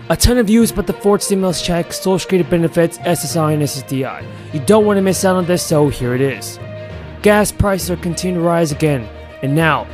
A ton of views about the fourth stimulus check, Social Security benefits, SSI and Ssdi. You don't want to miss out on this, so here it is. Gas prices are continuing to rise again, and now,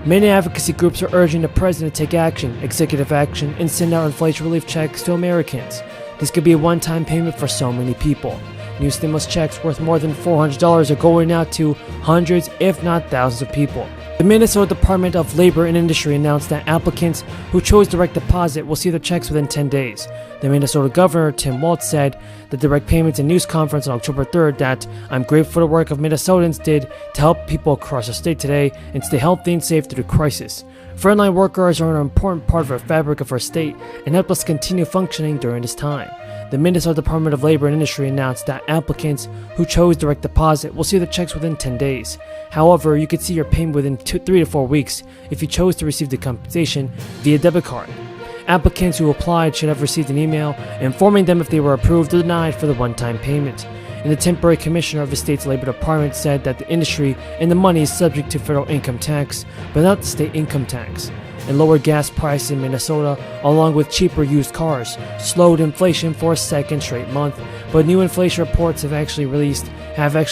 many advocacy groups are urging the president to take action, executive action, and send out inflation relief checks to Americans. This could be a one-time payment for so many people. New stimulus checks worth more than $400 are going out to hundreds, if not thousands of people. The Minnesota Department of Labor and Industry announced that applicants who chose direct deposit will see their checks within 10 days. The Minnesota Governor, Tim Walz, said at the Direct Payments and News Conference on October 3rd that I'm grateful for the work of Minnesotans did to help people across the state today and stay healthy and safe through the crisis. Frontline workers are an important part of our fabric of our state and help us continue functioning during this time. The Minnesota Department of Labor and Industry announced that applicants who chose direct deposit will see their checks within 10 days. However, you could see your payment within 3 to 4 weeks if you chose to receive the compensation via debit card. Applicants who applied should have received an email informing them if they were approved or denied for the one-time payment. And the temporary commissioner of the state's labor department said that the industry and the money is subject to federal income tax, but not the state income tax. And lower gas prices in Minnesota, along with cheaper used cars, slowed inflation for a second straight month. But new inflation reports have actually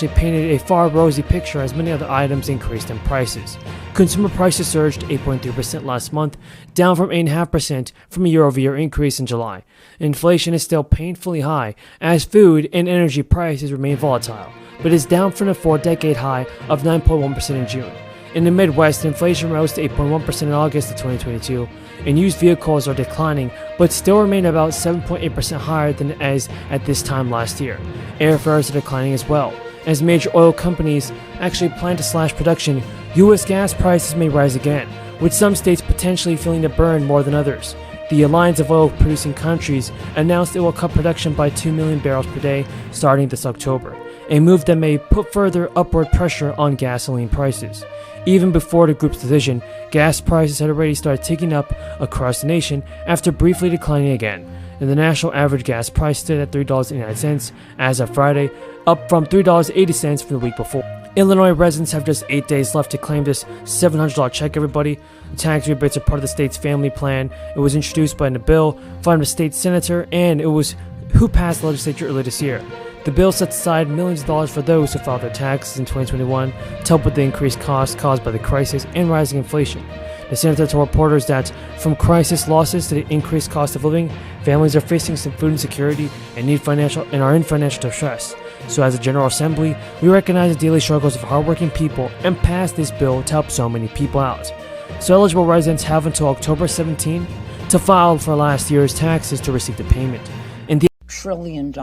painted a far rosy picture as many other items increased in prices. Consumer prices surged 8.3% last month, down from 8.5% from a year-over-year increase in July. Inflation is still painfully high as food and energy prices remain volatile, but is down from a 4-decade high of 9.1% in June. In the Midwest, inflation rose to 8.1% in August of 2022, and used vehicles are declining, but still remain about 7.8% higher than as at this time last year. Airfares are declining as well. As major oil companies actually plan to slash production, U.S. gas prices may rise again, with some states potentially feeling the burn more than others. The Alliance of Oil-Producing Countries announced it will cut production by 2 million barrels per day starting this October, a move that may put further upward pressure on gasoline prices. Even before the group's decision, gas prices had already started ticking up across the nation after briefly declining again, and the national average gas price stood at $3.89 as of Friday, up from $3.80 from the week before. Illinois residents have just 8 days left to claim this $700 check, everybody. The tax rebates are part of the state's family plan. It was introduced by a bill from the state senator, and it was who passed the legislature earlier this year. The bill sets aside millions of dollars for those who filed their taxes in 2021 to help with the increased costs caused by the crisis and rising inflation. The senator told reporters that from crisis losses to the increased cost of living, families are facing some food insecurity and are in financial distress. So as a General Assembly, we recognize the daily struggles of hardworking people and pass this bill to help so many people out. So eligible residents have until October 17 to file for last year's taxes to receive the payment. $1 trillion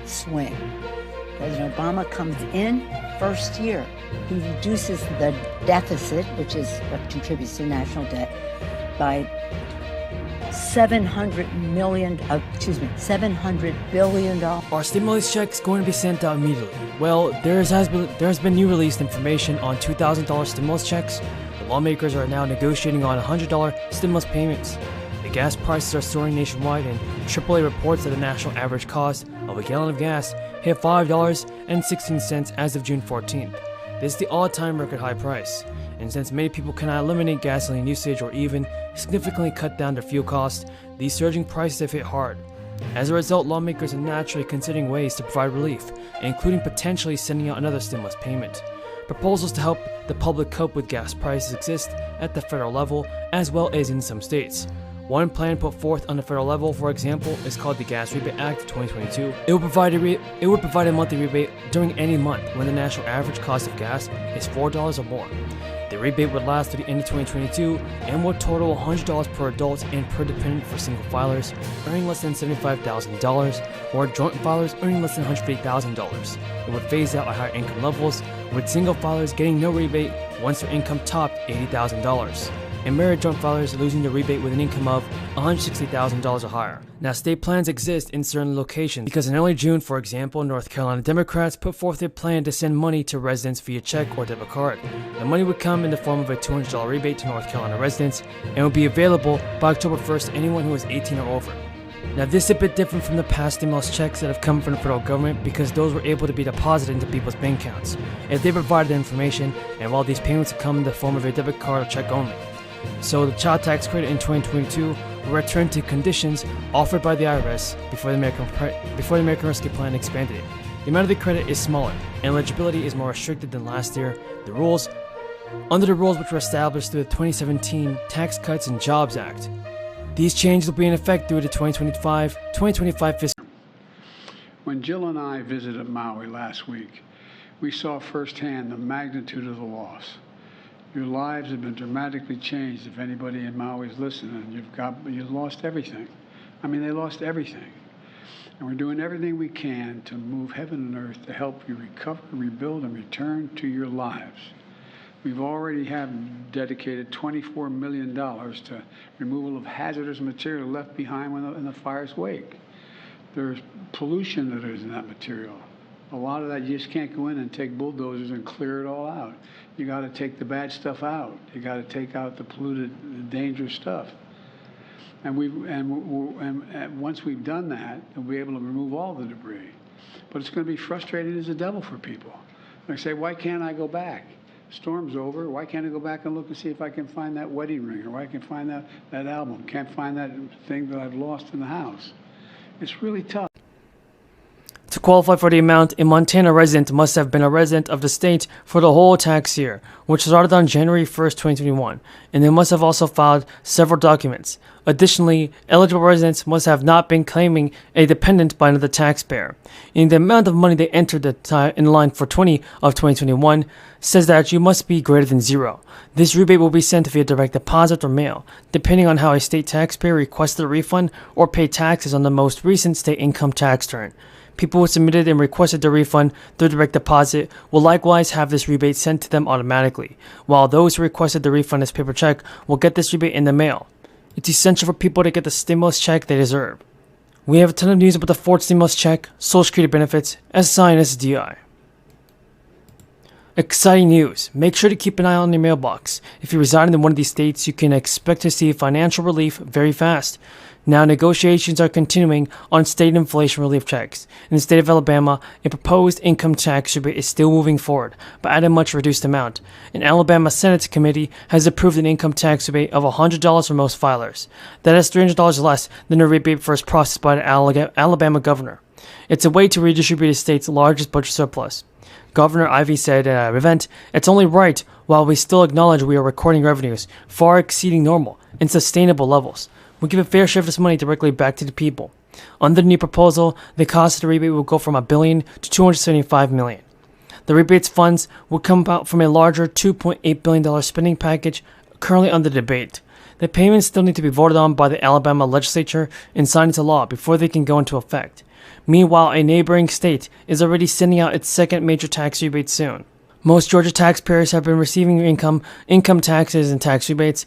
swing. President Obama comes in first year. He reduces the deficit, which is what contributes to national debt, by $700 billion. Are stimulus checks going to be sent out immediately? Well, there has been new released information on $2,000 stimulus checks. The lawmakers are now negotiating on $100 stimulus payments. The gas prices are soaring nationwide, and AAA reports that the national average cost of a gallon of gas hit $5.16 as of June 14th. This is the all-time record high price, and since many people cannot eliminate gasoline usage or even significantly cut down their fuel costs, these surging prices have hit hard. As a result, lawmakers are naturally considering ways to provide relief, including potentially sending out another stimulus payment. Proposals to help the public cope with gas prices exist at the federal level as well as in some states. One plan put forth on the federal level, for example, is called the Gas Rebate Act of 2022. It would provide a monthly rebate during any month when the national average cost of gas is $4 or more. The rebate would last to the end of 2022 and would total $100 per adult and per dependent for single filers earning less than $75,000 or joint filers earning less than $150,000. It would phase out at higher income levels, with single filers getting no rebate once their income topped $80,000. And married joint filers losing the rebate with an income of $160,000 or higher. Now, state plans exist in certain locations because in early June, for example, North Carolina Democrats put forth a plan to send money to residents via check or debit card. The money would come in the form of a $200 rebate to North Carolina residents and would be available by October 1st to anyone who is 18 or over. Now, this is a bit different from the past stimulus checks that have come from the federal government because those were able to be deposited into people's bank accounts if they provided the information, and while these payments have come in the form of a debit card or check only. So the child tax credit in 2022 will return to conditions offered by the IRS before the American Rescue Plan expanded it. The amount of the credit is smaller, and eligibility is more restricted than last year. Under the rules which were established through the 2017 Tax Cuts and Jobs Act. These changes will be in effect through the 2025 fiscal. When Jill and I visited Maui last week, we saw firsthand the magnitude of the loss. Your lives have been dramatically changed. If anybody in Maui is listening, you've lost everything. I mean, they lost everything. And we're doing everything we can to move heaven and earth to help you recover, rebuild, and return to your lives. We've already have dedicated $24 million to removal of hazardous material left behind in the fire's wake. There's pollution that is in that material. A lot of that you just can't go in and take bulldozers and clear it all out. You got to take the bad stuff out. You got to take out the polluted, dangerous stuff. And once we've done that, we'll be able to remove all the debris. But it's going to be frustrating as the devil for people. They say, why can't I go back? Storm's over. Why can't I go back and look and see if I can find that wedding ring, or why I can find that album? Can't find that thing that I've lost in the house. It's really tough. To qualify for the amount, a Montana resident must have been a resident of the state for the whole tax year, which started on January 1st, 2021, and they must have also filed several documents. Additionally, eligible residents must have not been claiming a dependent by another taxpayer. And the amount of money they entered in line for 2021 says that you must be greater than zero. This rebate will be sent via direct deposit or mail, depending on how a state taxpayer requested a refund or paid taxes on the most recent state income tax return. People who submitted and requested the refund through direct deposit will likewise have this rebate sent to them automatically, while those who requested the refund as paper check will get this rebate in the mail. It's essential for people to get the stimulus check they deserve. We have a ton of news about the fourth stimulus check, Social Security benefits, SSI and Ssdi. Exciting news. Make sure to keep an eye on your mailbox. If you reside in one of these states, you can expect to see financial relief very fast. Now, negotiations are continuing on state inflation relief checks. In the state of Alabama, a proposed income tax rebate is still moving forward, but at a much reduced amount. An Alabama Senate committee has approved an income tax rebate of $100 for most filers. That is $300 less than the rebate first processed by the Alabama governor. It's a way to redistribute the state's largest budget surplus. Governor Ivey said at an event, "It's only right, while we still acknowledge we are recording revenues far exceeding normal and sustainable levels. We give a fair share of this money directly back to the people." Under the new proposal, the cost of the rebate will go from $1 billion to $275 million. The rebates funds would come out from a larger $2.8 billion spending package currently under debate. The payments still need to be voted on by the Alabama legislature and signed into law before they can go into effect. Meanwhile, a neighboring state is already sending out its second major tax rebate soon. Most Georgia taxpayers have been receiving income taxes and tax rebates